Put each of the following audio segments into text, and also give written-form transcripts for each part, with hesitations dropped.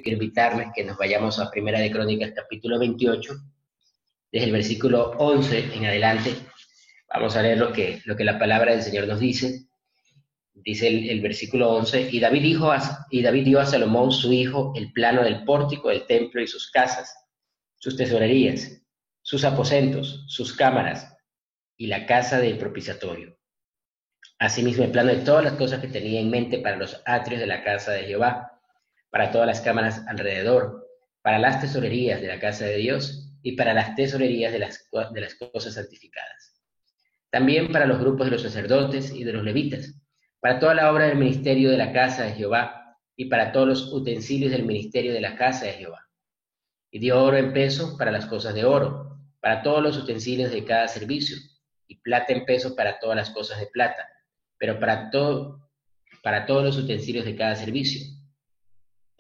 quiero invitarles que nos vayamos a Primera de Crónicas, capítulo 28, desde el versículo 11 en adelante. Vamos a leer lo que la palabra del Señor nos dice. Dice el versículo 11, y David dio a Salomón, su hijo, el plano del pórtico del templo y sus casas, sus tesorerías, sus aposentos, sus cámaras y la casa del propiciatorio. Asimismo, el plano de todas las cosas que tenía en mente para los atrios de la casa de Jehová, para todas las cámaras alrededor, para las tesorerías de la casa de Dios y para las tesorerías de las cosas santificadas. También para los grupos de los sacerdotes y de los levitas, para toda la obra del ministerio de la casa de Jehová y para todos los utensilios del ministerio de la casa de Jehová. Y dio oro en peso para las cosas de oro, para todos los utensilios de cada servicio, y plata en peso para todas las cosas de plata, pero para todos los utensilios de cada servicio.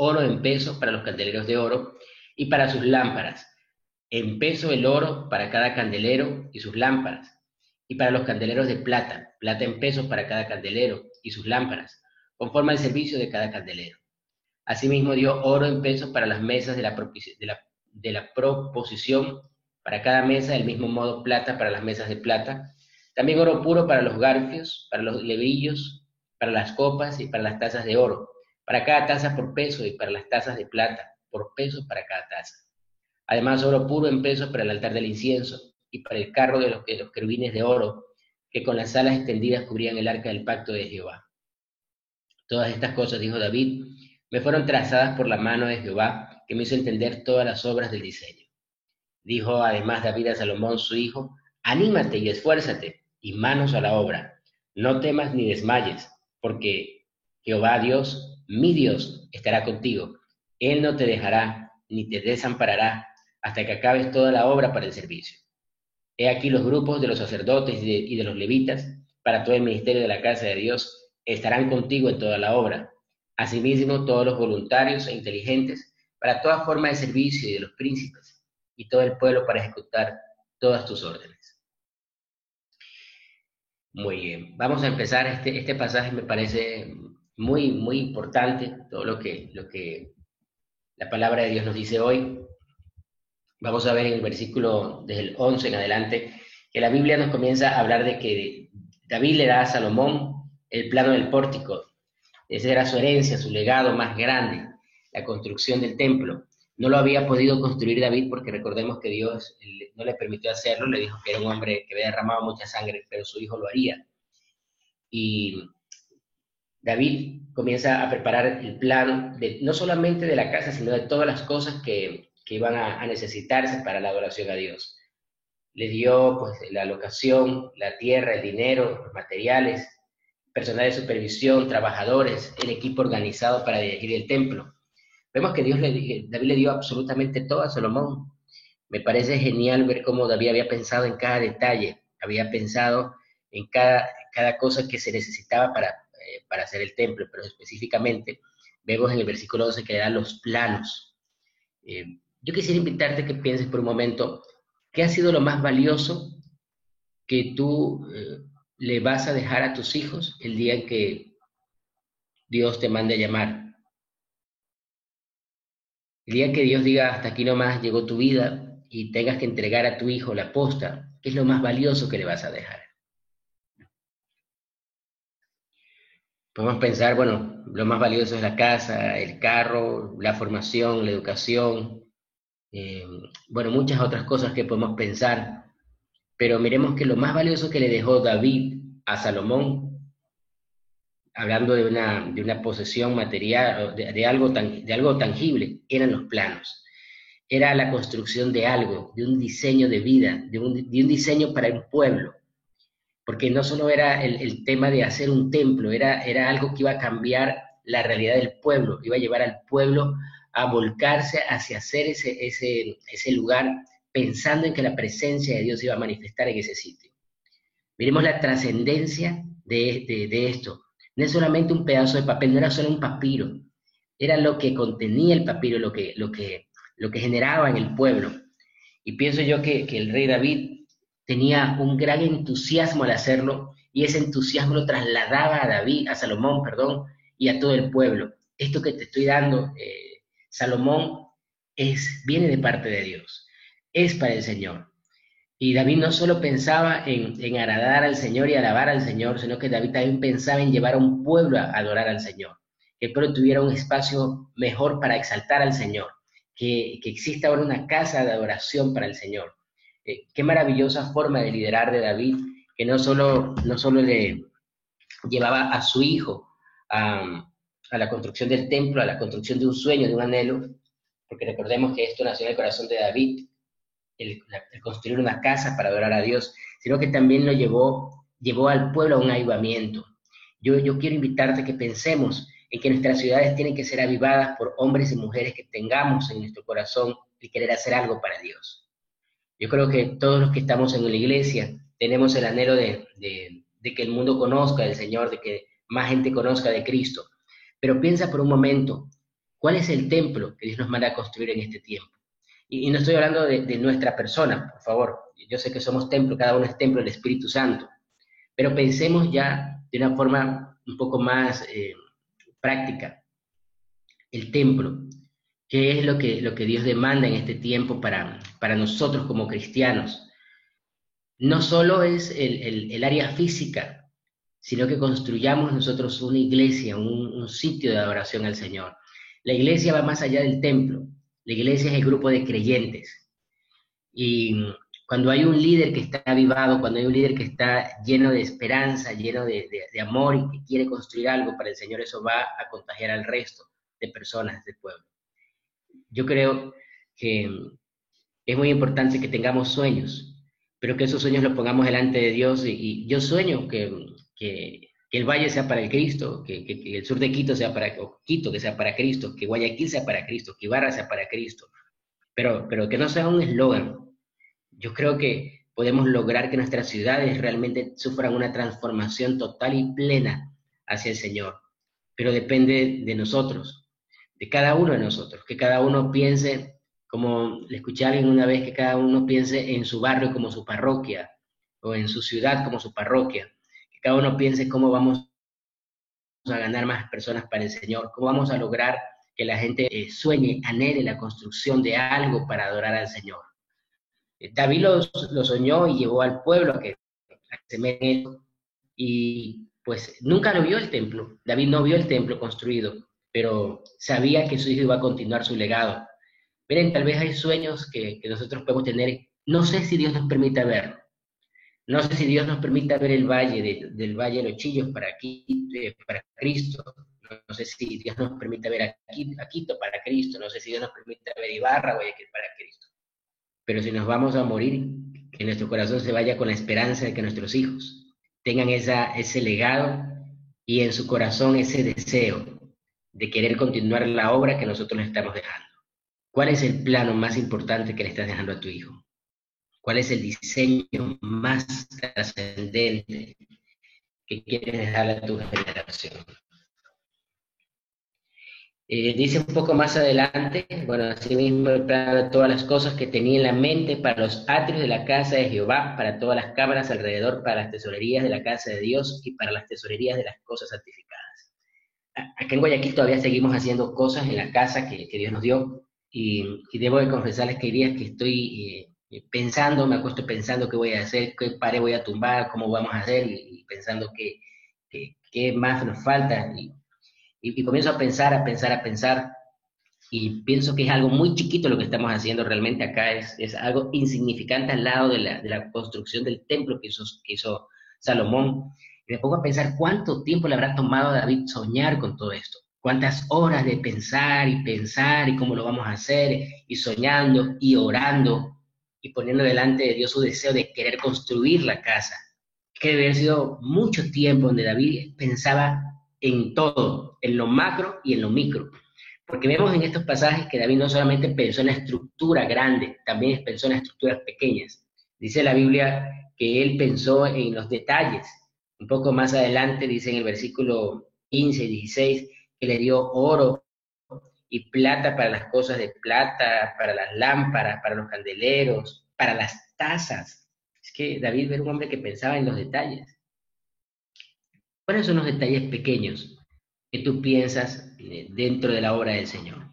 Oro en peso para los candeleros de oro y para sus lámparas, en peso el oro para cada candelero y sus lámparas, y para los candeleros de plata, plata en peso para cada candelero y sus lámparas, conforme al servicio de cada candelero. Asimismo dio oro en peso para las mesas de la proposición, para cada mesa, del mismo modo plata para las mesas de plata, también oro puro para los garfios, para los lebrillos, para las copas y para las tazas de oro, para cada taza por peso y para las tazas de plata, por peso para cada taza. Además, oro puro en peso para el altar del incienso y para el carro de los querubines de oro, que con las alas extendidas cubrían el arca del pacto de Jehová. Todas estas cosas, dijo David, me fueron trazadas por la mano de Jehová, que me hizo entender todas las obras del diseño. Dijo además David a Salomón, su hijo, anímate y esfuérzate, y manos a la obra. No temas ni desmayes, porque Jehová Dios, mi Dios, estará contigo. Él no te dejará, ni te desamparará, hasta que acabes toda la obra para el servicio. He aquí los grupos de los sacerdotes y de los levitas, para todo el ministerio de la casa de Dios, estarán contigo en toda la obra. Asimismo, todos los voluntarios e inteligentes, para toda forma de servicio y de los príncipes, y todo el pueblo para ejecutar todas tus órdenes. Muy bien, vamos a empezar. Este pasaje me parece muy, muy importante, todo lo que la palabra de Dios nos dice hoy. Vamos a ver en el versículo desde el 11 en adelante, que la Biblia nos comienza a hablar de que David le da a Salomón el plano del pórtico. Esa era su herencia, su legado más grande, la construcción del templo. No lo había podido construir David porque recordemos que Dios no le permitió hacerlo, le dijo que era un hombre que había derramado mucha sangre, pero su hijo lo haría. Y David comienza a preparar el plano no solamente de la casa, sino de todas las cosas que iban a necesitarse para la adoración a Dios. Le dio pues la locación, la tierra, el dinero, los materiales, personal de supervisión, trabajadores, el equipo organizado para dirigir el templo. Vemos que David le dio absolutamente todo a Salomón. Me parece genial ver cómo David había pensado en cada detalle, había pensado en cada cosa que se necesitaba para hacer el templo, pero específicamente vemos en el versículo 12 que le dan los planos. Yo quisiera invitarte a que pienses por un momento, ¿qué ha sido lo más valioso que tú le vas a dejar a tus hijos el día en que Dios te mande a llamar? El día que Dios diga, hasta aquí nomás llegó tu vida y tengas que entregar a tu hijo la posta, ¿qué es lo más valioso que le vas a dejar? Podemos pensar, bueno, lo más valioso es la casa, el carro, la formación, la educación, bueno, muchas otras cosas que podemos pensar, pero miremos que lo más valioso que le dejó David a Salomón, hablando de una posesión material, de algo tangible, eran los planos. Era la construcción de algo, de un diseño de vida, de un diseño para un pueblo. Porque no solo era el tema de hacer un templo, era algo que iba a cambiar la realidad del pueblo, iba a llevar al pueblo a volcarse hacia hacer ese lugar, pensando en que la presencia de Dios iba a manifestar en ese sitio. Miremos la trascendencia de esto. No es solamente un pedazo de papel, no era solo un papiro, era lo que contenía el papiro, lo que generaba en el pueblo. Y pienso yo que el rey David tenía un gran entusiasmo al hacerlo, y ese entusiasmo lo trasladaba a Salomón, y a todo el pueblo. Esto que te estoy dando, Salomón viene de parte de Dios, es para el Señor. Y David no solo pensaba en agradar al Señor y alabar al Señor, sino que David también pensaba en llevar a un pueblo a adorar al Señor, que el pueblo tuviera un espacio mejor para exaltar al Señor, que exista ahora una casa de adoración para el Señor. Qué maravillosa forma de liderar de David, que no solo le llevaba a su hijo a la construcción del templo, a la construcción de un sueño, de un anhelo, porque recordemos que esto nació en el corazón de David, el construir una casa para adorar a Dios, sino que también lo llevó al pueblo a un avivamiento. Yo quiero invitarte a que pensemos en que nuestras ciudades tienen que ser avivadas por hombres y mujeres que tengamos en nuestro corazón el querer hacer algo para Dios. Yo creo que todos los que estamos en la iglesia tenemos el anhelo de que el mundo conozca del Señor, de que más gente conozca de Cristo. Pero piensa por un momento, ¿cuál es el templo que Dios nos manda a construir en este tiempo? Y no estoy hablando de nuestra persona, por favor. Yo sé que somos templo, cada uno es templo del Espíritu Santo. Pero pensemos ya de una forma un poco más práctica. El templo, ¿qué es lo que Dios demanda en este tiempo para nosotros como cristianos? No solo es el área física, sino que construyamos nosotros una iglesia, un sitio de adoración al Señor. La iglesia va más allá del templo. La iglesia es el grupo de creyentes. Y cuando hay un líder que está avivado, cuando hay un líder que está lleno de esperanza, lleno de amor y que quiere construir algo para el Señor, eso va a contagiar al resto de personas del pueblo. Yo creo que es muy importante que tengamos sueños, pero que esos sueños los pongamos delante de Dios. Y yo sueño que el Valle sea para el Cristo, que el sur de Quito sea para Quito, que sea para Cristo, que Guayaquil sea para Cristo, que Ibarra sea para Cristo, pero que no sea un eslogan. Yo creo que podemos lograr que nuestras ciudades realmente sufran una transformación total y plena hacia el Señor, pero depende de nosotros, de cada uno de nosotros, que cada uno piense, como le escuché a alguien una vez, que cada uno piense en su barrio como su parroquia, o en su ciudad como su parroquia, que cada uno piense cómo vamos a ganar más personas para el Señor, cómo vamos a lograr que la gente sueñe, anhele la construcción de algo para adorar al Señor. David lo soñó y llevó al pueblo a que se meta en él, y pues nunca lo vio el templo. David no vio el templo construido, pero sabía que su hijo iba a continuar su legado. Miren, tal vez hay sueños que nosotros podemos tener. No sé si Dios nos permita verlo. No sé si Dios nos permita ver el valle del Valle de los Chillos para aquí, para Cristo. No sé si Dios nos permita ver a Quito para Cristo. No sé si Dios nos permita ver Ibarra o Guayaquil para Cristo. Pero si nos vamos a morir, que nuestro corazón se vaya con la esperanza de que nuestros hijos tengan ese legado y en su corazón ese deseo de querer continuar la obra que nosotros le estamos dejando. ¿Cuál es el plano más importante que le estás dejando a tu hijo? ¿Cuál es el diseño más trascendente que quieres dejarle a tu generación? Dice un poco más adelante, bueno, así mismo el plan de todas las cosas que tenía en la mente para los atrios de la casa de Jehová, para todas las cámaras alrededor, para las tesorerías de la casa de Dios y para las tesorerías de las cosas santificadas. Acá en Guayaquil todavía seguimos haciendo cosas en la casa que Dios nos dio, y debo de confesarles que hay días que estoy pensando, me acuesto pensando qué voy a hacer, qué pared voy a tumbar, cómo vamos a hacer, y pensando qué más nos falta. Y comienzo a pensar, y pienso que es algo muy chiquito lo que estamos haciendo realmente acá, es algo insignificante al lado de la construcción del templo que hizo Salomón. Y me pongo a pensar cuánto tiempo le habrá tomado a David soñar con todo esto, cuántas horas de pensar y cómo lo vamos a hacer, y soñando y orando y poniendo delante de Dios su deseo de querer construir la casa. Que debe haber sido mucho tiempo donde David pensaba en todo, en lo macro y en lo micro. Porque vemos en estos pasajes que David no solamente pensó en la estructura grande, también pensó en las estructuras pequeñas. Dice la Biblia que él pensó en los detalles. Un poco más adelante dice en el versículo 15 y 16 que le dio oro y plata para las cosas de plata, para las lámparas, para los candeleros, para las tazas. Es que David era un hombre que pensaba en los detalles. ¿Cuáles son los detalles pequeños que tú piensas dentro de la obra del Señor?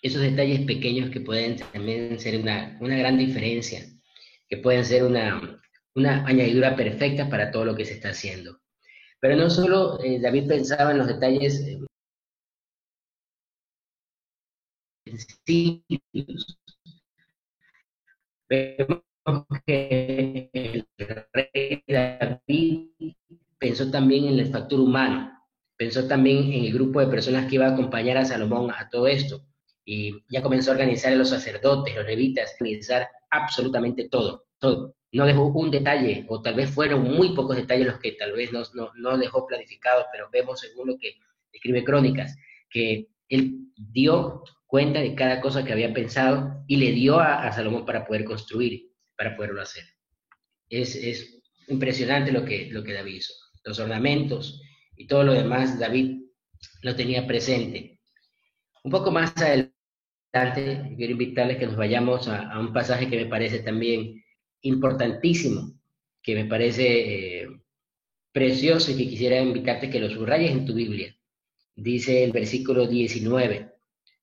esos detalles pequeños que pueden también ser una gran diferencia, que pueden ser una añadidura perfecta para todo lo que se está haciendo. Pero no solo David pensaba en los detalles sencillos, vemos que el rey David pensó también en el factor humano, pensó también en el grupo de personas que iba a acompañar a Salomón a todo esto, y ya comenzó a organizar a los sacerdotes, los levitas, a organizar absolutamente todo, todo. No dejó un detalle, o tal vez fueron muy pocos detalles los que tal vez no dejó planificados, pero vemos según lo que escribe Crónicas, que él dio cuenta de cada cosa que había pensado y le dio a Salomón para poder construir, para poderlo hacer. Es impresionante lo que David hizo. Los ornamentos y todo lo demás, David lo tenía presente. Un poco más adelante, quiero invitarles que nos vayamos a un pasaje que me parece también importantísimo, que me parece precioso y que quisiera invitarte que lo subrayes en tu Biblia. Dice el versículo 19: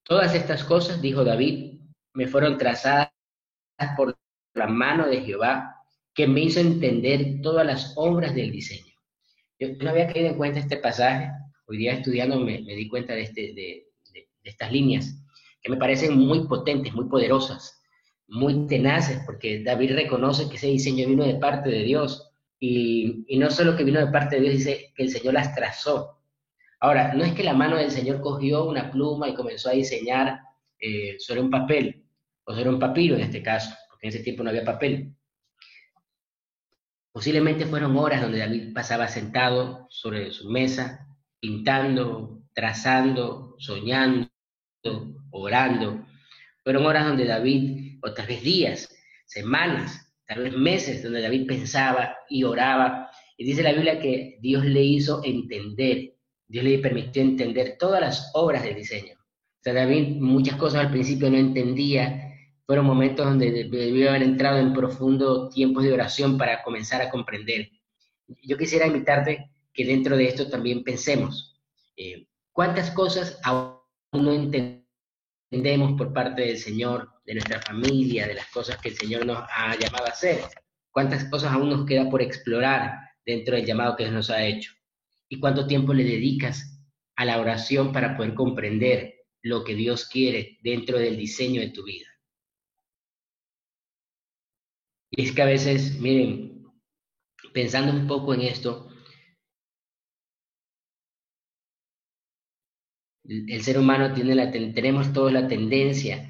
todas estas cosas, dijo David, me fueron trazadas por la mano de Jehová, que me hizo entender todas las obras del diseño. Yo no había caído en cuenta este pasaje, hoy día estudiando me di cuenta de estas líneas, que me parecen muy potentes, muy poderosas, muy tenaces, porque David reconoce que ese diseño vino de parte de Dios, y no solo que vino de parte de Dios, dice que el Señor las trazó. Ahora, no es que la mano del Señor cogió una pluma y comenzó a diseñar sobre un papel, o sobre un papiro en este caso, porque en ese tiempo no había papel. Posiblemente fueron horas donde David pasaba sentado sobre su mesa, pintando, trazando, soñando, orando. Fueron horas donde David, o tal vez días, semanas, tal vez meses, donde David pensaba y oraba. Y dice la Biblia que Dios le hizo entender, Dios le permitió entender todas las obras del diseño. O sea, David muchas cosas al principio no entendía, fueron momentos donde debió haber entrado en profundo tiempos de oración para comenzar a comprender. Yo quisiera invitarte que dentro de esto también pensemos, ¿cuántas cosas aún no entendemos por parte del Señor, de nuestra familia, de las cosas que el Señor nos ha llamado a hacer? ¿Cuántas cosas aún nos queda por explorar dentro del llamado que Dios nos ha hecho? ¿Y cuánto tiempo le dedicas a la oración para poder comprender lo que Dios quiere dentro del diseño de tu vida? Y es que a veces, miren, pensando un poco en esto, el ser humano tenemos todos de, la tendencia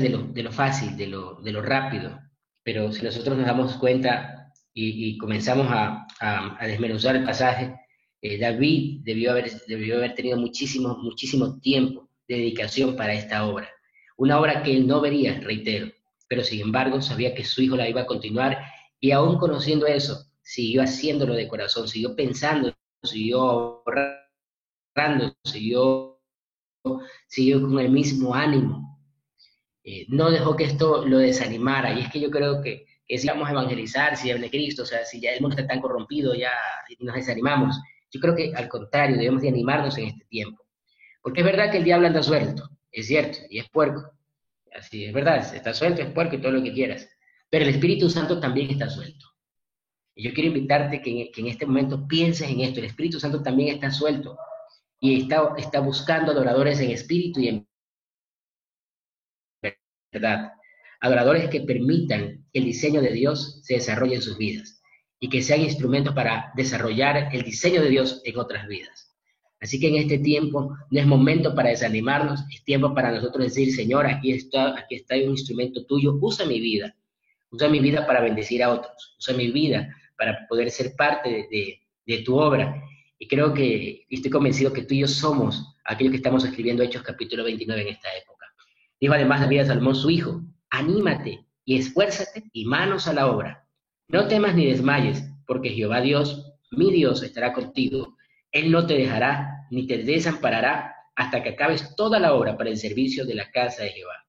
de lo fácil, de lo rápido, pero si nosotros nos damos cuenta y comenzamos a desmenuzar el pasaje, David debió haber tenido muchísimo, muchísimo tiempo de dedicación para esta obra. Una obra que él no vería, reitero, pero sin embargo sabía que su hijo la iba a continuar, y aún conociendo eso, siguió haciéndolo de corazón, siguió pensando, siguió ahorrando, siguió con el mismo ánimo. No dejó que esto lo desanimara. Y es que yo creo que si vamos a evangelizar, si habla de Cristo, o sea, si ya el mundo está tan corrompido, ya nos desanimamos. Yo creo que al contrario, debemos de animarnos en este tiempo. Porque es verdad que el diablo anda suelto, es cierto, y es puerco. Así es verdad, está suelto, es puerco y todo lo que quieras. Pero el Espíritu Santo también está suelto. Y yo quiero invitarte que en este momento pienses en esto. El Espíritu Santo también está suelto y está buscando adoradores en espíritu y en verdad. Adoradores que permitan que el diseño de Dios se desarrolle en sus vidas y que sean instrumentos para desarrollar el diseño de Dios en otras vidas. Así que en este tiempo no es momento para desanimarnos, es tiempo para nosotros decir: Señor, aquí está un instrumento tuyo, usa mi vida para bendecir a otros, usa mi vida para poder ser parte de tu obra. Y creo que, estoy convencido que tú y yo somos aquellos que estamos escribiendo Hechos capítulo 29 en esta época. Dijo además David a Salomón, su hijo: anímate y esfuérzate y manos a la obra. No temas ni desmayes, porque Jehová Dios, mi Dios, estará contigo. Él no te dejará ni te desamparará hasta que acabes toda la obra para el servicio de la casa de Jehová.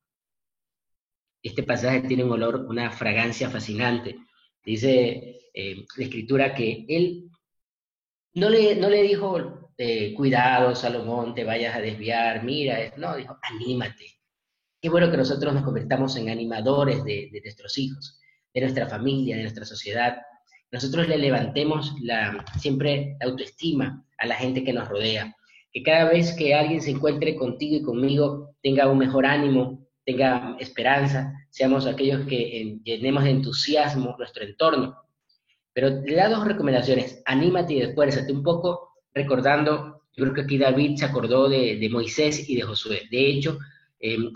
Este pasaje tiene un olor, una fragancia fascinante. Dice la escritura que él no le dijo cuidado, Salomón, te vayas a desviar, mira, no, dijo, anímate. Qué bueno que nosotros nos convertamos en animadores de nuestros hijos, de nuestra familia, de nuestra sociedad. Nosotros le levantemos siempre la autoestima a la gente que nos rodea. Que cada vez que alguien se encuentre contigo y conmigo tenga un mejor ánimo, tenga esperanza, seamos aquellos que llenemos de entusiasmo nuestro entorno. Pero le da dos recomendaciones, anímate y esfuérzate, un poco recordando, yo creo que aquí David se acordó de Moisés y de Josué. De hecho,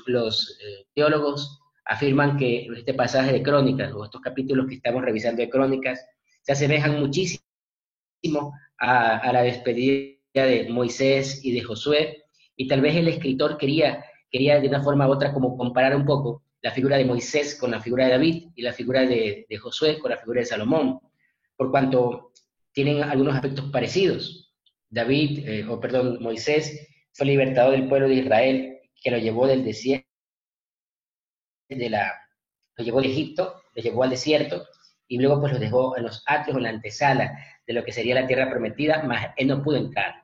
los teólogos afirman que este pasaje de Crónicas, o estos capítulos que estamos revisando de Crónicas, se asemejan muchísimo a la despedida de Moisés y de Josué, y tal vez el escritor quería de una forma u otra como comparar un poco la figura de Moisés con la figura de David y la figura de Josué con la figura de Salomón, por cuanto tienen algunos aspectos parecidos. Moisés fue libertador del pueblo de Israel, que lo llevó del desierto, lo llevó de Egipto, lo llevó al desierto, y luego pues lo dejó en los atrios, en la antesala de lo que sería la tierra prometida, mas él no pudo entrar.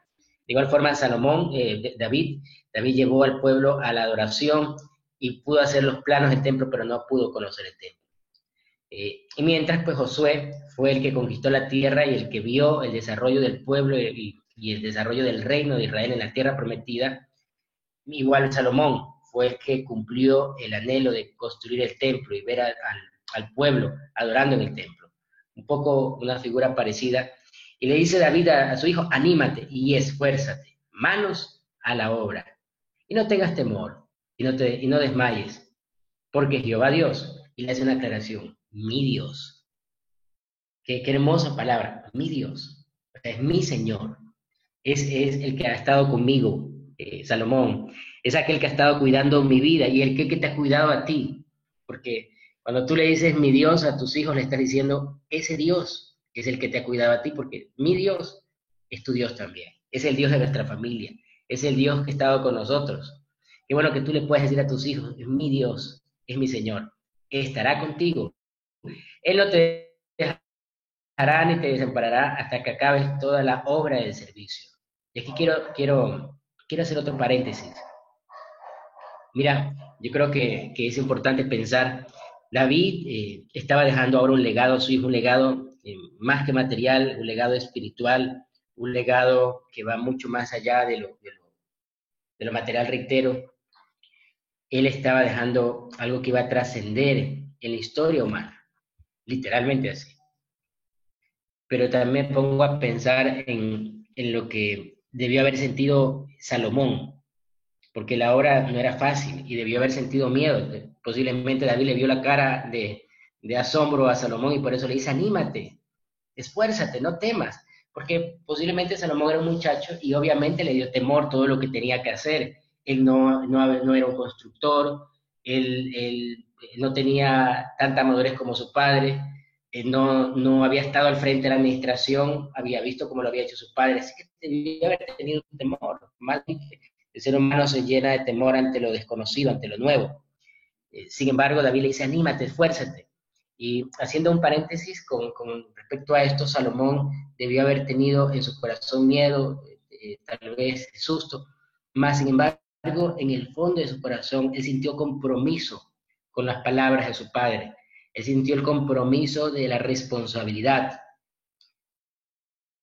De igual forma, David llevó al pueblo a la adoración y pudo hacer los planos del templo, pero no pudo conocer el templo. Y mientras, pues Josué fue el que conquistó la tierra y el que vio el desarrollo del pueblo y el desarrollo del reino de Israel en la tierra prometida. Igual Salomón fue el que cumplió el anhelo de construir el templo y ver al pueblo adorando en el templo. Un poco una figura parecida. Y le dice David a su hijo, anímate y esfuérzate, manos a la obra. Y no tengas temor, y no desmayes, porque Jehová Dios, y le hace una aclaración, mi Dios. Qué hermosa palabra, mi Dios, es mi Señor, es el que ha estado conmigo, Salomón, es aquel que ha estado cuidando mi vida y el que te ha cuidado a ti, porque cuando tú le dices mi Dios a tus hijos, le estás diciendo, ese Dios es el que te ha cuidado a ti, porque mi Dios es tu Dios también, es el Dios de nuestra familia, es el Dios que ha estado con nosotros. Qué bueno que tú le puedes decir a tus hijos, es mi Dios, es mi Señor, estará contigo. Él no te dejará ni te desamparará hasta que acabes toda la obra del servicio. Y aquí quiero hacer otro paréntesis. Mira, yo creo que es importante pensar, David estaba dejando ahora un legado a su hijo, un legado más que material, un legado espiritual, un legado que va mucho más allá de lo material, reitero. Él estaba dejando algo que iba a trascender en la historia humana, literalmente así. Pero también me pongo a pensar en lo que debió haber sentido Salomón, porque la obra no era fácil y debió haber sentido miedo. Posiblemente David le vio la cara de asombro a Salomón y por eso le dice, anímate, esfuérzate, no temas, porque posiblemente Salomón era un muchacho y obviamente le dio temor todo lo que tenía que hacer. Él no era un constructor, él no tenía tanta madurez como su padre, no había estado al frente de la administración, había visto cómo lo había hecho su padre, así que debía haber tenido un temor. Mal, el ser humano se llena de temor ante lo desconocido, ante lo nuevo. Sin embargo, David le dice, anímate, esfuérzate. Y haciendo un paréntesis con respecto a esto, Salomón debió haber tenido en su corazón miedo, tal vez susto, más sin embargo, en el fondo de su corazón, él sintió compromiso con las palabras de su padre. Él sintió el compromiso de la responsabilidad,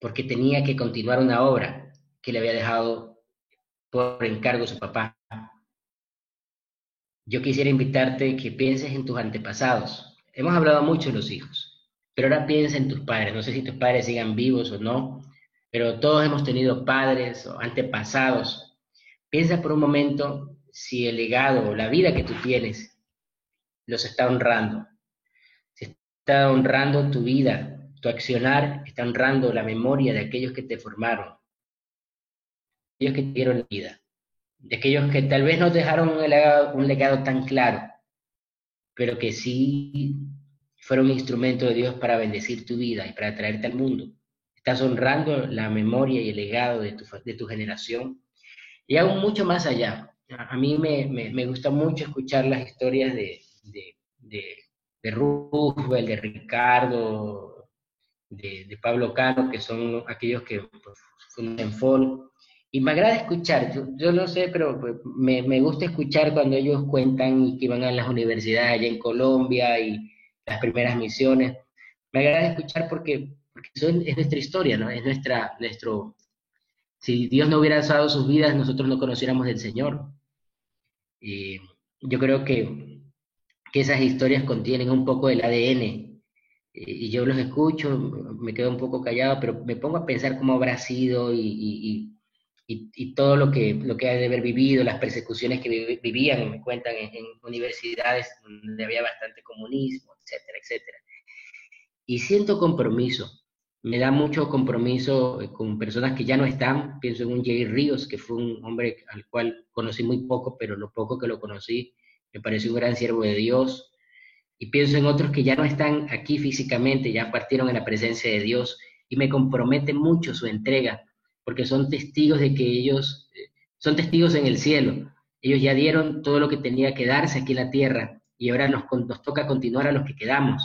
porque tenía que continuar una obra que le había dejado por encargo su papá. Yo quisiera invitarte que pienses en tus antepasados. Hemos hablado mucho de los hijos, pero ahora piensa en tus padres. No sé si tus padres sigan vivos o no, pero todos hemos tenido padres o antepasados. Piensa por un momento si el legado o la vida que tú tienes los está honrando. Si está honrando tu vida, tu accionar, está honrando la memoria de aquellos que te formaron, aquellos que te dieron vida, de aquellos que tal vez no te dejaron un legado tan claro, pero que sí fueron un instrumento de Dios para bendecir tu vida y para traerte al mundo. Estás honrando la memoria y el legado de tu generación. Y aún mucho más allá. A mí me gusta mucho escuchar las historias de Roosevelt, de Ricardo, de Pablo Cano, que son aquellos que fundan Folk. Y me agrada escuchar, yo no sé, pero pues, me gusta escuchar cuando ellos cuentan y que van a las universidades allá en Colombia y las primeras misiones. Me agrada escuchar porque eso es nuestra historia, ¿no? Es si Dios no hubiera usado sus vidas, nosotros no conociéramos del Señor. Y yo creo que esas historias contienen un poco del ADN. Y yo los escucho, me quedo un poco callado, pero me pongo a pensar cómo habrá sido y todo lo que ha de haber vivido, las persecuciones que vivían, me cuentan en universidades donde había bastante comunismo, etcétera, etcétera. Y siento compromiso, me da mucho compromiso con personas que ya no están. Pienso en un Jay Ríos, que fue un hombre al cual conocí muy poco, pero lo poco que lo conocí me pareció un gran siervo de Dios. Y pienso en otros que ya no están aquí físicamente, ya partieron en la presencia de Dios, y me compromete mucho su entrega, porque son testigos de que ellos son testigos en el cielo. Ellos ya dieron todo lo que tenía que darse aquí en la tierra, y ahora nos toca continuar a los que quedamos.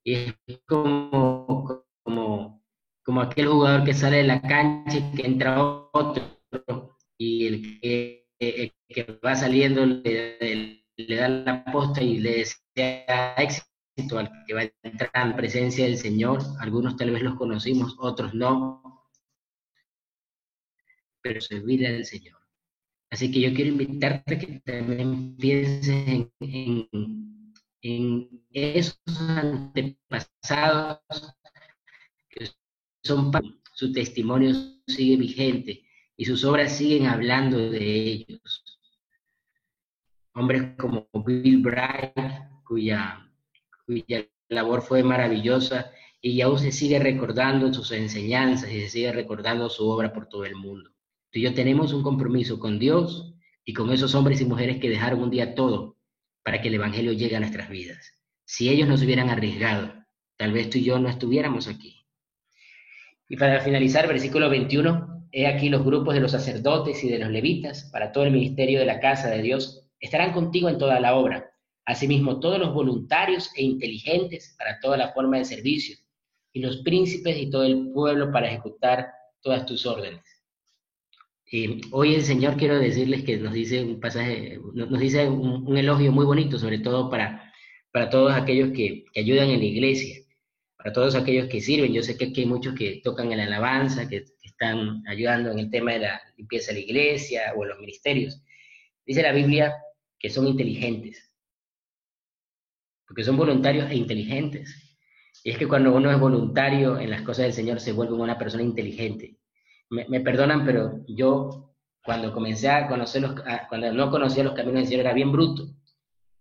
Y es como aquel jugador que sale de la cancha y que entra otro, y el que va saliendo le da la posta y le desea éxito al que va a entrar en presencia del Señor. Algunos tal vez los conocimos, otros no, pero servir al Señor. Así que yo quiero invitarte a que también pienses en esos antepasados que su testimonio sigue vigente y sus obras siguen hablando de ellos. Hombres como Bill Bright, cuya labor fue maravillosa y aún se sigue recordando sus enseñanzas y se sigue recordando su obra por todo el mundo. Tú y yo tenemos un compromiso con Dios y con esos hombres y mujeres que dejaron un día todo para que el Evangelio llegue a nuestras vidas. Si ellos no se hubieran arriesgado, tal vez tú y yo no estuviéramos aquí. Y para finalizar, versículo 21, he aquí los grupos de los sacerdotes y de los levitas para todo el ministerio de la casa de Dios estarán contigo en toda la obra. Asimismo, todos los voluntarios e inteligentes para toda la forma de servicio, y los príncipes y todo el pueblo para ejecutar todas tus órdenes. Hoy el Señor, quiero decirles que nos dice un pasaje, nos dice un elogio muy bonito, sobre todo para todos aquellos que ayudan en la iglesia, para todos aquellos que sirven. Yo sé que aquí hay muchos que tocan en la alabanza, que están ayudando en el tema de la limpieza de la iglesia o en los ministerios. Dice la Biblia que son inteligentes, porque son voluntarios e inteligentes. Y es que cuando uno es voluntario en las cosas del Señor se vuelve una persona inteligente. Me perdonan, pero yo cuando comencé a conocer cuando no conocía los caminos del Señor era bien bruto.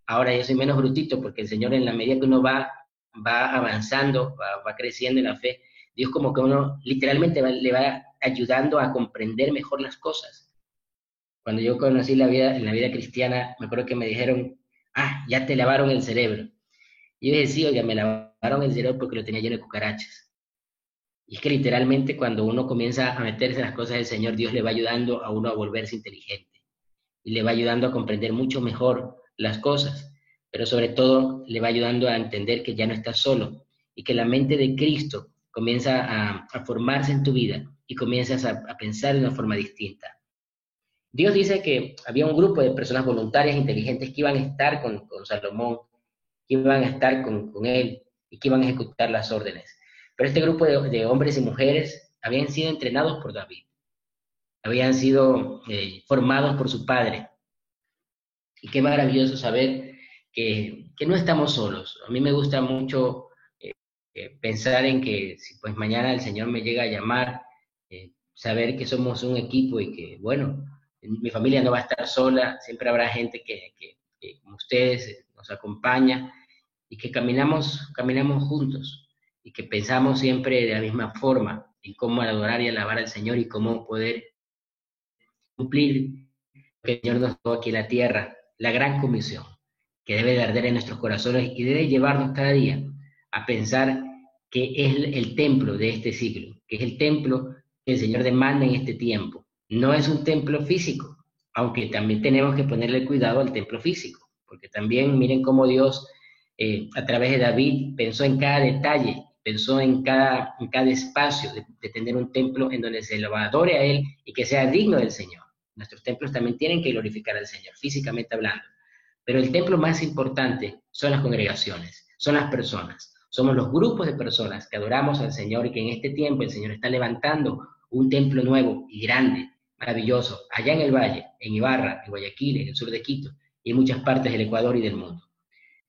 Ahora yo soy menos brutito porque el Señor, en la medida que uno va avanzando, va creciendo en la fe, Dios como que uno literalmente le va ayudando a comprender mejor las cosas. Cuando yo conocí en la vida cristiana, me acuerdo que me dijeron, ya te lavaron el cerebro. Y yo decía, oye, me lavaron el cerebro porque lo tenía lleno de cucarachas. Y es que literalmente cuando uno comienza a meterse en las cosas del Señor, Dios le va ayudando a uno a volverse inteligente y le va ayudando a comprender mucho mejor las cosas, pero sobre todo le va ayudando a entender que ya no estás solo y que la mente de Cristo comienza a formarse en tu vida y comienzas a pensar de una forma distinta. Dios dice que había un grupo de personas voluntarias, inteligentes, que iban a estar con Salomón, que iban a estar con él y que iban a ejecutar las órdenes. Pero este grupo de hombres y mujeres habían sido entrenados por David, habían sido formados por su padre. Y qué maravilloso saber que no estamos solos. A mí me gusta mucho pensar en que si pues mañana el Señor me llega a llamar, saber que somos un equipo y que, bueno, mi familia no va a estar sola, siempre habrá gente que como ustedes nos acompaña y que caminamos juntos y que pensamos siempre de la misma forma en cómo adorar y alabar al Señor y cómo poder cumplir lo que el Señor nos dio aquí en la tierra, la gran comisión, que debe de arder en nuestros corazones y debe llevarnos cada día a pensar que es el templo de este siglo, que es el templo que el Señor demanda en este tiempo. No es un templo físico, aunque también tenemos que ponerle cuidado al templo físico, porque también miren cómo Dios, a través de David, pensó en cada detalle pensó en cada espacio de tener un templo en donde se lo adore a Él y que sea digno del Señor. Nuestros templos también tienen que glorificar al Señor, físicamente hablando. Pero el templo más importante son las congregaciones, son las personas. Somos los grupos de personas que adoramos al Señor y que en este tiempo el Señor está levantando un templo nuevo y grande, maravilloso, allá en el valle, en Ibarra, en Guayaquil, en el sur de Quito y en muchas partes del Ecuador y del mundo.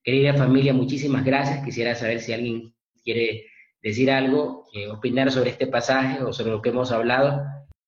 Querida familia, muchísimas gracias. Quisiera saber si alguien quiere decir algo, opinar sobre este pasaje o sobre lo que hemos hablado.